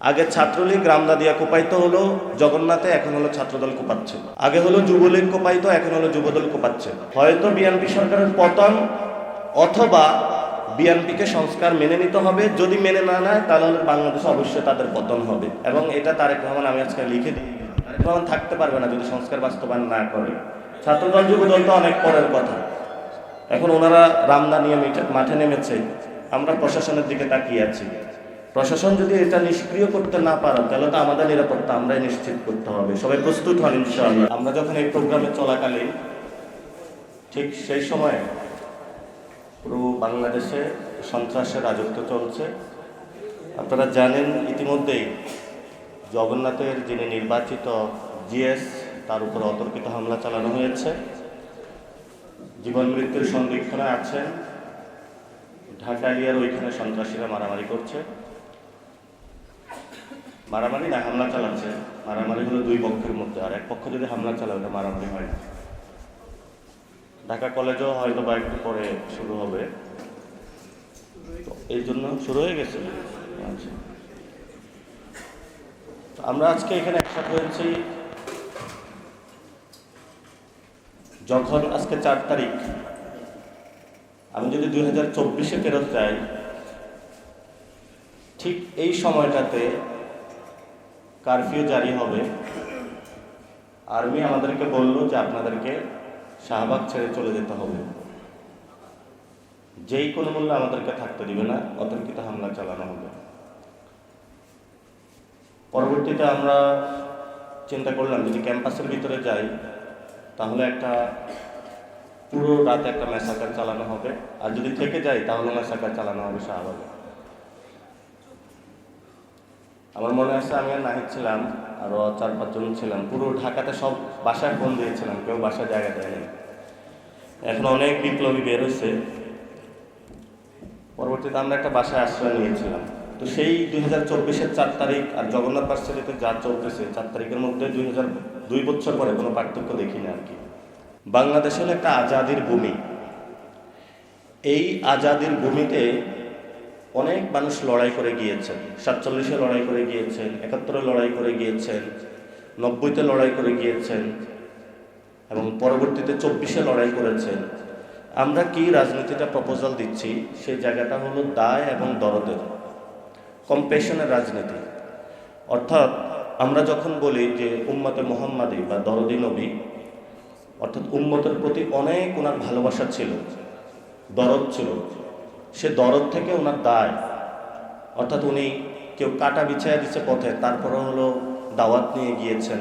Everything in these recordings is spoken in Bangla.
আগে ছাত্রলীগ রামদাদিয়া কোপাইতো হলো জগন্নাথে, এখন হলো ছাত্রদল কোপাচ্ছে। আগে হলো যুবলীগ কোপাইতো, এখন হলো যুবদল কোপাচ্ছে। হয়তো বিএনপি সরকারের পতন, অথবা বিএনপিকে সংস্কার মেনে নিতে হবে। যদি মেনে না নেয় তাহলে বাংলাদেশে অবশ্যই তাদের পতন হবে। এবং এটা তারেক রহমান, আমি আজকে লিখে দিই, তারেক রহমান থাকতে পারবে না যদি সংস্কার বাস্তবায়ন না করে। ছাত্রদল যুবদল তো অনেক পরের কথা। এখন ওনারা রামদা নিয়ে মাঠে নেমেছে, আমরা প্রশাসনের দিকে তাকিয়ে আছি। প্রশাসন যদি এটা নিষ্ক্রিয় করতে না পারে তাহলে তো আমাদের নিরাপত্তা আমরাই নিশ্চিত করতে হবে। সবাই প্রস্তুত হন ইনশাআল্লাহ। আমরা যখন এই প্রোগ্রামে চলাকালীন ঠিক সেই সময়ে পুরো বাংলাদেশে সন্ত্রাসের রাজত্ব চলছে। আপনারা জানেন ইতিমধ্যেই জগন্নাথের যিনি নির্বাচিত জিএস, তার উপর অতর্কিত হামলা চালানো হয়েছে। জীবন মৃত্যুর সন্দিক্ষণে আছেন। ঢাকা এরিয়ার ওইখানে সন্ত্রাসীরা মারামারি করছে, মারামারি না হামলা চালাচ্ছে। মারামারি হলো দুই পক্ষের মধ্যে, আর এক পক্ষ যদি হামলা চালায় ওটা মারামারি হয় না। ঢাকা কলেজও হয়তো বা একটু পরে শুরু হবে, এই জন্য শুরু হয়ে গেছে। আচ্ছা, আমরা আজকে এখানে একসাথে হয়েছি যখন আজকে 4 তারিখ, আমি যদি 2024-এ ফেরত যাই, ঠিক এই সময়টাতে কারফিউ জারি হবে। আর্মি আমাদেরকে বলল যে আপনাদেরকে শাহবাগ ছেড়ে চলে যেতে হবে, যেই কোনো মূল্যে আমাদেরকে থাকতে দিবে না, অতর্কিত হামলা চালানো হবে। পরবর্তীতে আমরা চিন্তা করলাম যদি ক্যাম্পাসের ভিতরে যাই তাহলে একটা পুরো রাতে একটা ম্যাসাকার চালানো হবে, আর যদি থেকে যাই তাহলে ম্যাসাকার চালানো হবে শাহবাগে। আমার মনে আছে আমি আর নাহিদ ছিলাম, আরও 4-5 জন ছিলাম। পুরো ঢাকাতে সব বাসায় ফোন দিয়েছিলাম, কেউ বাসায় জায়গা দেয়নি। এখন অনেক বিপ্লবী বের হয়েছে। পরবর্তীতে আমরা একটা বাসায় আশ্রয় নিয়েছিলাম। তো সেই 2024-এর 4 তারিখ আর জগন্নাথ ভার্সিটিতে যা চলতেছে 4 তারিখের মধ্যে 2 বছর পরে কোনো পার্থক্য দেখি না আর কি। বাংলাদেশ হলো একটা আজাদির ভূমি। এই আজাদির ভূমিতে অনেক মানুষ লড়াই করে গিয়েছেন। 47-এ লড়াই করে গিয়েছেন, 71-এ লড়াই করে গিয়েছেন, 90-তে লড়াই করে গিয়েছেন, এবং পরবর্তীতে 24-এ লড়াই করেছেন। আমরা কি রাজনীতিটা প্রপোজাল দিচ্ছি, সেই জায়গাটা হলো দায় এবং দরদের, কম্প্যাশনের রাজনীতি। অর্থাৎ আমরা যখন বলি যে উম্মতে মুহাম্মাদি বা দরদি নবী, অর্থাৎ উম্মতের প্রতি অনেক ওনার ভালোবাসা ছিল, দরদ ছিল। সে দরদ থেকে ওনার দায়, অর্থাৎ উনি কেউ কাটা বিছায়া দিচ্ছে পথে, তারপরে হলো দাওয়াত নিয়ে গিয়েছেন।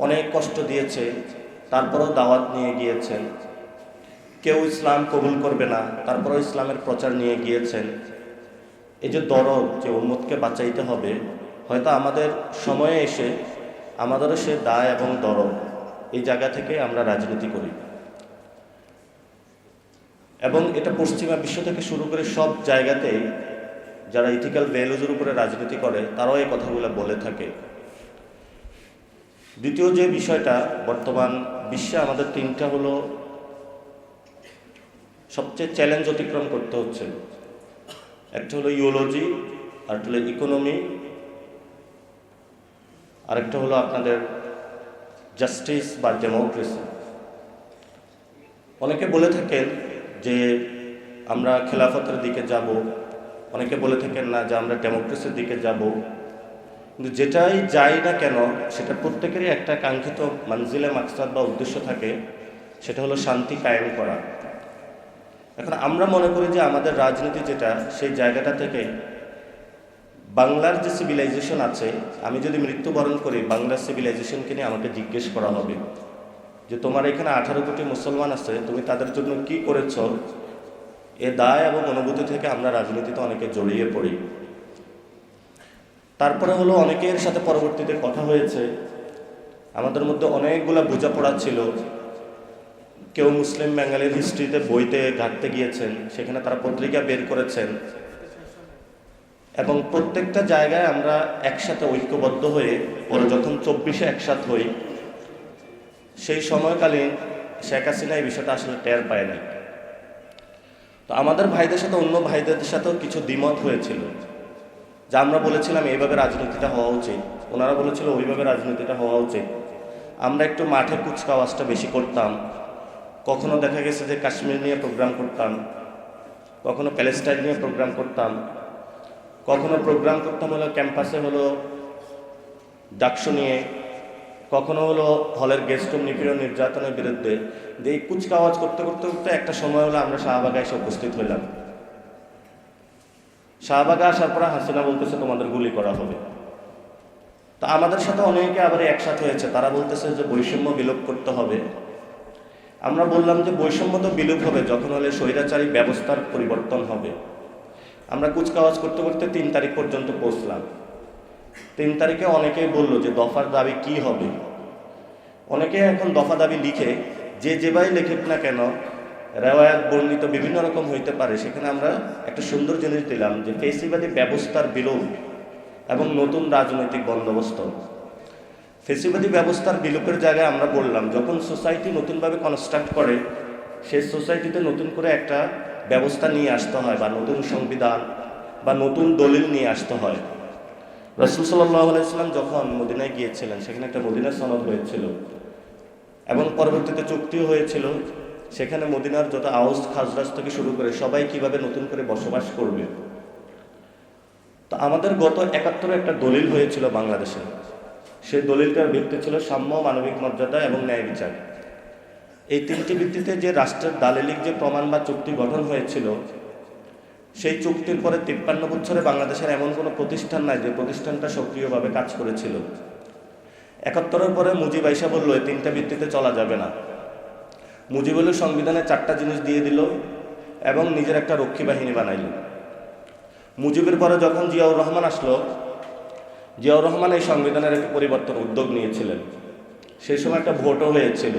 অনেক কষ্ট দিয়েছে, তারপরেও দাওয়াত নিয়ে গিয়েছেন। কেউ ইসলাম কবুল করবে না, তারপরেও ইসলামের প্রচার নিয়ে গিয়েছেন। এই যে দরদ, যে উম্মতকে বাঁচাইতে হবে, হয়তো আমাদের সময়ে এসে আমাদেরও সে দায় এবং দরদ, এই জায়গা থেকে আমরা রাজনীতি করি। এবং এটা পশ্চিমা বিশ্ব থেকে শুরু করে সব জায়গাতেই যারা ইথিক্যাল ভ্যালুজের উপরে রাজনীতি করে তারাও এই কথাগুলো বলে থাকে। দ্বিতীয় যে বিষয়টা, বর্তমান বিশ্বে আমাদের 3টা হলো সবচেয়ে চ্যালেঞ্জ অতিক্রম করতে হচ্ছে। একটা হলো ইওলজি, আরেকটা হলো ইকোনমি, আরেকটা হলো আপনাদের জাস্টিস বা ডেমোক্রেসি। অনেকে বলে থাকেন যে আমরা খেলাফতের দিকে যাব, অনেকে বলে থাকেন না যে আমরা ডেমোক্রেসির দিকে যাব। কিন্তু যেটাই যাই না কেন, সেটা প্রত্যেকেরই একটা কাঙ্ক্ষিত মানজিলে মাকসাদ বা উদ্দেশ্য থাকে, সেটা হলো শান্তি কায়েম করা। এখন আমরা মনে করি যে আমাদের রাজনীতি যেটা, সেই জায়গাটা থেকে বাংলার যে সিভিলাইজেশন আছে, আমি যদি মৃত্যুবরণ করি বাংলার সিভিলাইজেশনকে নিয়ে আমাকে জিজ্ঞেস করা হবে যে তোমার এখানে 18 কোটি মুসলমান আছে, তুমি তাদের জন্য কি করেছ। এ দায় এবং অনুভূতি থেকে আমরা রাজনীতিতে অনেকে জড়িয়ে পড়ি। তারপরে হলো অনেকের সাথে পরবর্তীতে কথা হয়েছে, আমাদের মধ্যে অনেকগুলা বোঝাপড়া ছিল। কেউ মুসলিম বাঙালির হিস্ট্রিতে বইতে ঘাটতে গিয়েছেন, সেখানে তারা পত্রিকা বের করেছেন, এবং প্রত্যেকটা জায়গায় আমরা একসাথে ঐক্যবদ্ধ হয়ে পরে যখন 24-এ একসাথ হই, সেই সময়কালীন শেখ হাসিনা এই বিষয়টা আসলে টের পায় নাই। তো আমাদের ভাইদের সাথে অন্য ভাইদের সাথেও কিছু দ্বিমত হয়েছিল। যে আমরা বলেছিলাম এইভাবে রাজনীতিটা হওয়া উচিত, ওনারা বলেছিল ওইভাবে রাজনীতিটা হওয়া উচিত। আমরা একটু মাঠে কুচকাওয়াজটা বেশি করতাম, কখনো দেখা গেছে যে কাশ্মীর নিয়ে প্রোগ্রাম করতাম, কখনো প্যালেস্টাইন নিয়ে প্রোগ্রাম করতাম, কখনো প্রোগ্রাম করতাম হলো ক্যাম্পাসে হলো ডাকসু নিয়ে, কখনো হলো হলের গেস্ট রুম নিপীড়ন নির্যাতনের বিরুদ্ধে। যে এই কুচকাওয়াজ করতে করতে করতে একটা সময় হলো আমরা শাহবাগে এসে উপস্থিত হইলাম। শাহবাগে আসার পর হাসিনা বলতেছে তোমাদের গুলি করা হবে। তো আমাদের সাথে অনেকে আবার একসাথে হয়েছে, তারা বলতেছে যে বৈষম্য বিলোপ করতে হবে। আমরা বললাম যে বৈষম্য তো বিলোপ হবে যখন হলে স্বৈরাচারী ব্যবস্থার পরিবর্তন হবে। আমরা কুচকাওয়াজ করতে করতে 3 তারিখ পর্যন্ত পৌঁছলাম। 3 তারিখে অনেকেই বলল যে দফার দাবি কি হবে। অনেকে এখন দফা দাবি লিখে, যে যেভাবে লেখেক না কেন, রেওয়ায়াত বর্ণিত বিভিন্ন রকম হইতে পারে, সেখানে আমরা একটা সুন্দর জিনিস দিলাম যে ফেসিবাদী ব্যবস্থার বিলোপ এবং নতুন রাজনৈতিক বন্দোবস্ত। ফেসিবাদী ব্যবস্থার বিলোপের জায়গায় আমরা বললাম যখন সোসাইটি নতুনভাবে কনস্ট্রাক্ট করে, সেই সোসাইটিতে নতুন করে একটা ব্যবস্থা নিয়ে আসতে হয়, বা নতুন সংবিধান বা নতুন দলিল নিয়ে আসতে হয়। রাসূল সাল্লাল্লাহু আলাইহি ওয়াসাল্লাম যখন মদিনায় গিয়েছিলেন, সেখানে একটা মদিনা সনদ হয়েছিল এবং পরবর্তীতে চুক্তিও হয়েছিল। সেখানে মদিনার যত আউস খাজরাজ থেকে শুরু করে সবাই কিভাবে নতুন করে বসবাস করবে। তো আমাদের গত ৭১ একটা দলিল হয়েছিল বাংলাদেশে। সেই দলিলটার ভিত্তি ছিল সাম্য, মানবিক মর্যাদা এবং ন্যায় বিচার। এই 3টি ভিত্তিতে যে রাষ্ট্রের দালিলিক যে প্রমাণ বা চুক্তি গঠন হয়েছিল, সেই চুক্তির পরে 53 বছরে বাংলাদেশের এমন কোনো প্রতিষ্ঠান নাই যে প্রতিষ্ঠানটা সক্রিয়ভাবে কাজ করেছিল। ৭১-এর পরে মুজিব আইসা বলল এই 3টা ভিত্তিতে চলা যাবে না। মুজিব হলো সংবিধানে 4টা জিনিস দিয়ে দিল এবং নিজের একটা রক্ষী বাহিনী বানাইল। মুজিবের পরে যখন জিয়াউর রহমান আসলো, জিয়াউর রহমান এই সংবিধানের একটা পরিবর্তন উদ্যোগ নিয়েছিলেন। সেই সময় একটা ভোটও হয়েছিল,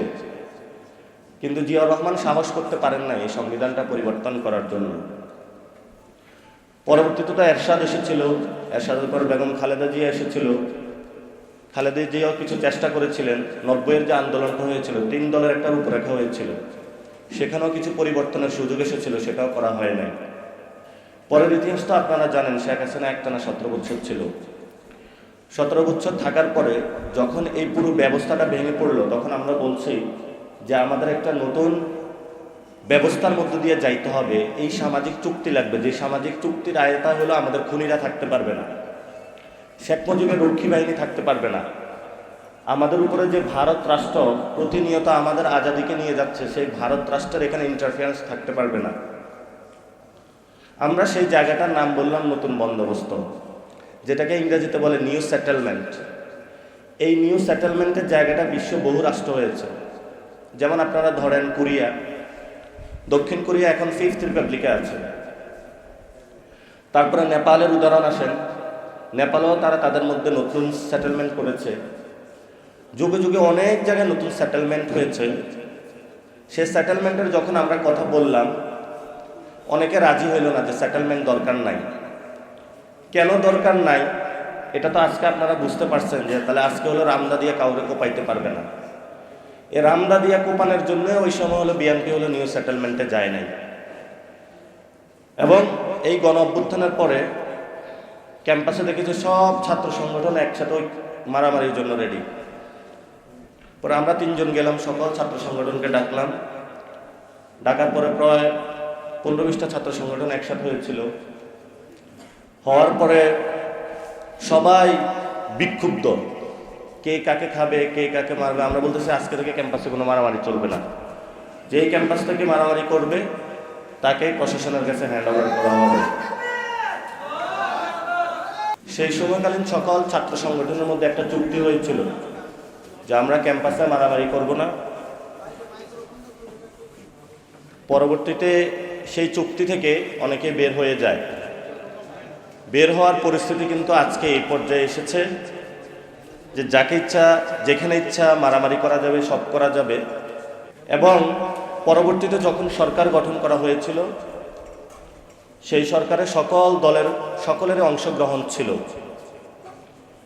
কিন্তু জিয়াউর রহমান সাহস করতে পারেন না এই সংবিধানটা পরিবর্তন করার জন্য। পরবর্তীতে তো এরশাদ এসেছিল, এরশাদের পর বেগম খালেদা জিয়া এসেছিল। খালেদা জিয়াও কিছু চেষ্টা করেছিলেন। 90-এর যে আন্দোলনটা হয়েছিল, 3 দলের একটা রূপরেখা হয়েছিল, সেখানেও কিছু পরিবর্তনের সুযোগ এসেছিল, সেটাও করা হয় নাই। পরের ইতিহাস তো আপনারা জানেন, শেখ হাসিনা একটানা 17 বছর ছিল। 17 বছর থাকার পরে যখন এই পুরো ব্যবস্থাটা ভেঙে পড়লো, তখন আমরা বলছি যে আমাদের একটা নতুন ব্যবস্থার মধ্য দিয়ে যাইতে হবে। এই সামাজিক চুক্তি লাগবে, যে সামাজিক চুক্তির আয়তায় হলো আমাদের খুনিরা থাকতে পারবে না, শেখ মুজিবের রক্ষী বাহিনী থাকতে পারবে না, আমাদের উপরে যে ভারত রাষ্ট্র প্রতিনিয়ত আমাদের আজাদিকে নিয়ে যাচ্ছে, সেই ভারত রাষ্ট্রের এখানে ইন্টারফারেন্স থাকতে পারবে না। আমরা সেই জায়গাটার নাম বললাম নতুন বন্দোবস্ত, যেটাকে ইংরেজিতে বলে নিউ সেটেলমেন্ট। এই নিউ সেটেলমেন্টের জায়গাটা বিশ্ব বহু রাষ্ট্র হয়েছে। যেমন আপনারা ধরেন কোরিয়া, দক্ষিণ কোরিয়া এখন 5th রিপাবলিকে আছে। তারপরে নেপালের উদাহরণ আসেন, নেপালেও তারা তাদের মধ্যে নতুন সেটেলমেন্ট করেছে। যুগে যুগে অনেক জায়গায় নতুন সেটেলমেন্ট হয়েছে। সেই সেটেলমেন্টের যখন আমরা কথা বললাম, অনেকে রাজি হইল না যে সেটেলমেন্ট দরকার নাই। কেন দরকার নাই এটা তো আজকে আপনারা বুঝতে পারছেন, যে তাহলে আজকে হলো রামদা দিয়ে কাউকে কোপাইতে পারবে না। এই রামদা দিয়া কোপানোর জন্য ওই সময় হলো বিএনপি হলো নিউ সেটেলমেন্টে যায় নাই। এবং এই গণ অভ্যুত্থানের পরে ক্যাম্পাসে দেখেছি সব ছাত্র সংগঠন একসাথে ওই মারামারির জন্য রেডি। পরে আমরা 3 জন গেলাম, সকল ছাত্র সংগঠনকে ডাকলাম। ডাকার পরে প্রায় 15-20টা ছাত্র সংগঠন একসাথে হয়েছিল। হওয়ার পরে সবাই বিক্ষুব্ধ, কে কাকে খাবে, কে কাকে মারবে। আমরা বলতেছি আজকে থেকে ক্যাম্পাসে কোনো মারামারি চলবে না, যেই ক্যাম্পাস থেকে মারামারি করবে তাকেই প্রশাসনের কাছে হ্যান্ড ওভার করা হবে। সেই সময়কালীন সকল ছাত্র সংগঠনের মধ্যে একটা চুক্তি হয়েছিল যে আমরা ক্যাম্পাসে মারামারি করব না। পরবর্তীতে সেই চুক্তি থেকে অনেকে বের হয়ে যায়। বের হওয়ার পরিস্থিতি কিন্তু আজকে এই পর্যায়ে এসেছে যে যাকে ইচ্ছা যেখানে ইচ্ছা মারামারি করা যাবে, সব করা যাবে। এবং পরবর্তীতে যখন সরকার গঠন করা হয়েছিল, সেই সরকারে সকল দলের সকলের অংশগ্রহণ ছিল।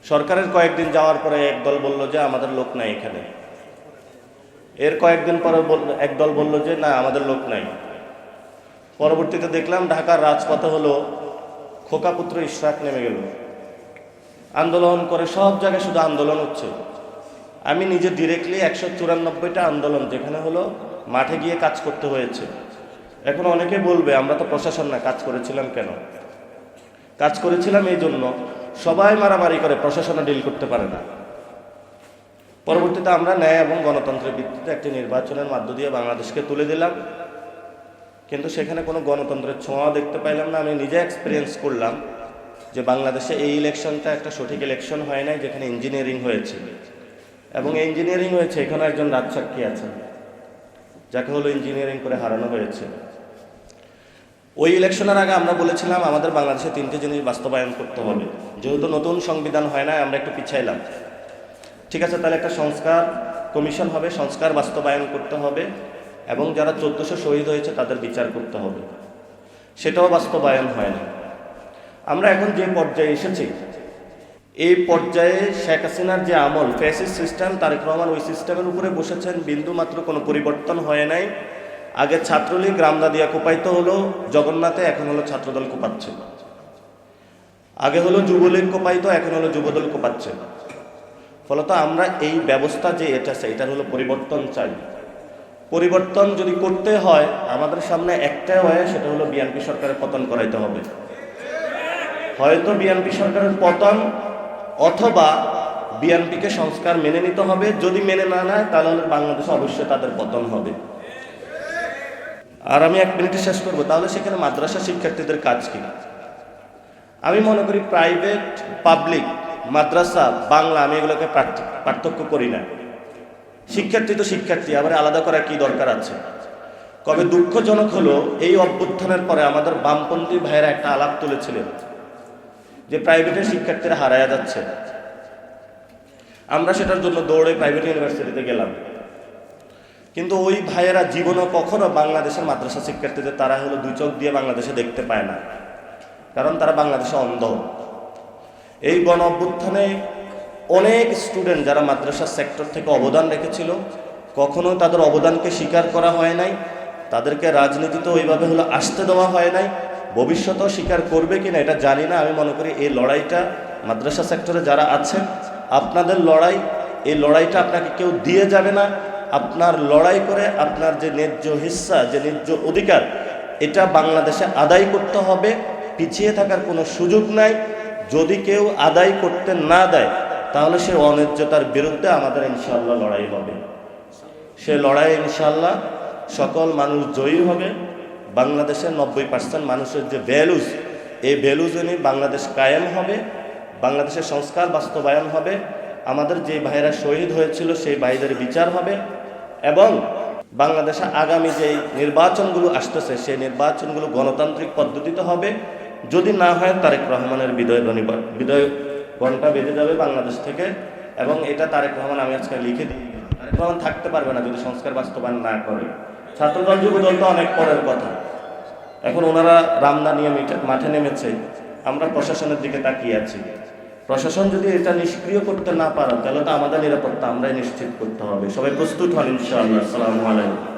সরকারের কয়েকদিন যাওয়ার পরে এক দল বলল যে আমাদের লোক নাই এখানে। এর কয়েকদিন পরে এক দল বলল যে না আমাদের লোক নাই। পরবর্তীতে দেখলাম ঢাকার রাজপথে হলো খোকা পুত্র ইশরাক নেমে গেল, আন্দোলন করে, সব জায়গায় শুধু আন্দোলন হচ্ছে। আমি নিজে ডিরেক্টলি 194টা আন্দোলন যেখানে হলো মাঠে গিয়ে কাজ করতে হয়েছে। এখন অনেকে বলবে আমরা তো প্রশাসন না, কাজ করেছিলাম কেন? কাজ করেছিলাম এই জন্য, সবাই মারামারি করে, প্রশাসনে ডিল করতে পারে না। পরবর্তীতে আমরা ন্যায় এবং গণতন্ত্রের ভিত্তিতে একটি নির্বাচনের মধ্য দিয়ে বাংলাদেশকে তুলে দিলাম, কিন্তু সেখানে কোনো গণতন্ত্রের ছোঁয়া দেখতে পাইলাম না। আমি নিজে এক্সপিরিয়েন্স করলাম যে বাংলাদেশে এই ইলেকশনটা একটা সঠিক ইলেকশন হয় নাই, যেখানে ইঞ্জিনিয়ারিং হয়েছে, এবং ইঞ্জিনিয়ারিং হয়েছে এখানে একজন রাজসাক্ষী আছেন যাকে হলো ইঞ্জিনিয়ারিং করে হারানো হয়েছে। ওই ইলেকশনের আগে আমরা বলেছিলাম আমাদের বাংলাদেশে 3টে জিনিস বাস্তবায়ন করতে হবে। যেহেতু নতুন সংবিধান হয় না, আমরা একটু পিছাইলাম। ঠিক আছে, তাহলে একটা সংস্কার কমিশন হবে, সংস্কার বাস্তবায়ন করতে হবে, এবং যারা 1400 শহীদ হয়েছে তাদের বিচার করতে হবে। সেটাও বাস্তবায়ন হয় না। আমরা এখন যে পর্যায়ে এসেছি, এই পর্যায়ে শেখ হাসিনার যে আমল, ফ্যাসিস্ট সিস্টেম, তারেক রহমান ওই সিস্টেমের উপরে বসেছেন, বিন্দু মাত্র কোনো পরিবর্তন হয় নাই। আগে ছাত্রলীগ রামদাদিয়া কোপাইতে হলো জগন্নাথে, এখন হলো ছাত্রদল কোপাচ্ছে। আগে হলো যুবলীগ কোপাইতো, এখন হলো যুবদল কোপাচ্ছে। ফলত আমরা এই ব্যবস্থা যে এটার হলো পরিবর্তন চাই। পরিবর্তন যদি করতে হয় আমাদের সামনে একটাই হয়, সেটা হলো বিএনপি সরকারের পতন করাইতে হবে। হয়তো বিএনপি সরকারের পতন, অথবা বিএনপিকে সংস্কার মেনে নিতে হবে। যদি মেনে না নেয় তাহলে বাংলাদেশে অবশ্যই তাদের পতন হবে। আর আমি 1 মিনিটে শেষ করবো। তাহলে সেখানে মাদ্রাসা শিক্ষার্থীদের কাজ কি? আমি মনে করি প্রাইভেট, পাবলিক, মাদ্রাসা, বাংলা, আমি এগুলোকে পার্থক্য করি না। শিক্ষার্থী তো শিক্ষার্থী, আবার আলাদা করার কি দরকার আছে? কবে দুঃখজনক হলো, এই অভ্যুত্থানের পরে আমাদের বামপন্থী ভাইয়েরা একটা আলাপ তুলেছিলেন যে প্রাইভেটের শিক্ষার্থীরা হারায়া যাচ্ছে। আমরা সেটার জন্য দৌড়ে প্রাইভেট ইউনিভার্সিটিতে গেলাম, কিন্তু ওই ভাইয়েরা জীবনও কখনো বাংলাদেশের মাদ্রাসা শিক্ষার্থীদের তারা হলো 2 চোখ দিয়ে বাংলাদেশে দেখতে পায় না, কারণ তারা বাংলাদেশে অন্ধ। এই গণ অভ্যুত্থানে অনেক স্টুডেন্ট যারা মাদ্রাসা সেক্টর থেকে অবদান রেখেছিল, কখনো তাদের অবদানকে স্বীকার করা হয় নাই, তাদেরকে রাজনীতিতে ওইভাবে হলো আসতে দেওয়া হয় নাই। ভবিষ্যতেও স্বীকার করবে কিনা এটা জানি না। আমি মনে করি এই লড়াইটা মাদ্রাসা সেক্টরে যারা আছেন, আপনাদের লড়াই, এই লড়াইটা আপনাকে কেউ দিয়ে যাবে না। আপনার লড়াই করে আপনার যে ন্যায্য হিস্সা, যে ন্যায্য অধিকার, এটা বাংলাদেশে আদায় করতে হবে। পিছিয়ে থাকার কোনো সুযোগ নাই। যদি কেউ আদায় করতে না দেয় তাহলে সে অন্যায্যতার বিরুদ্ধে আমাদের ইনশাআল্লাহ লড়াই হবে। সে লড়াই ইনশাআল্লাহ সকল মানুষ জয়ী হবে। বাংলাদেশের 90% মানুষের যে ভ্যালুজ, এই ভ্যালুজ নিয়ে বাংলাদেশ কায়েম হবে, বাংলাদেশের সংস্কার বাস্তবায়ন হবে, আমাদের যে ভাইয়েরা শহীদ হয়েছিল সেই ভাইদের বিচার হবে, এবং বাংলাদেশে আগামী যে নির্বাচনগুলো আসতেছে সেই নির্বাচনগুলো গণতান্ত্রিক পদ্ধতিতে হবে। যদি না হয় তারেক রহমানের বিদায় ঘণ্টা বেজে যাবে বাংলাদেশ থেকে, এবং এটা তারেক রহমান, আমি আজকে লিখে দিই, তারেক রহমান থাকতে পারবে না যদি সংস্কার বাস্তবায়ন না করে। ছাত্রদল যুবদল তো অনেক পরের কথা, এখন ওনারা রামদা নিয়ে মাঠে নেমেছে, আমরা প্রশাসনের দিকে তাকিয়ে আছি। প্রশাসন যদি এটা নিষ্ক্রিয় করতে না পারে তাহলে তো আমাদের নিরাপত্তা আমরাই নিশ্চিত করতে হবে। সবাই প্রস্তুত হন ইনশাআল্লাহ। আসসালামু আলাইকুম।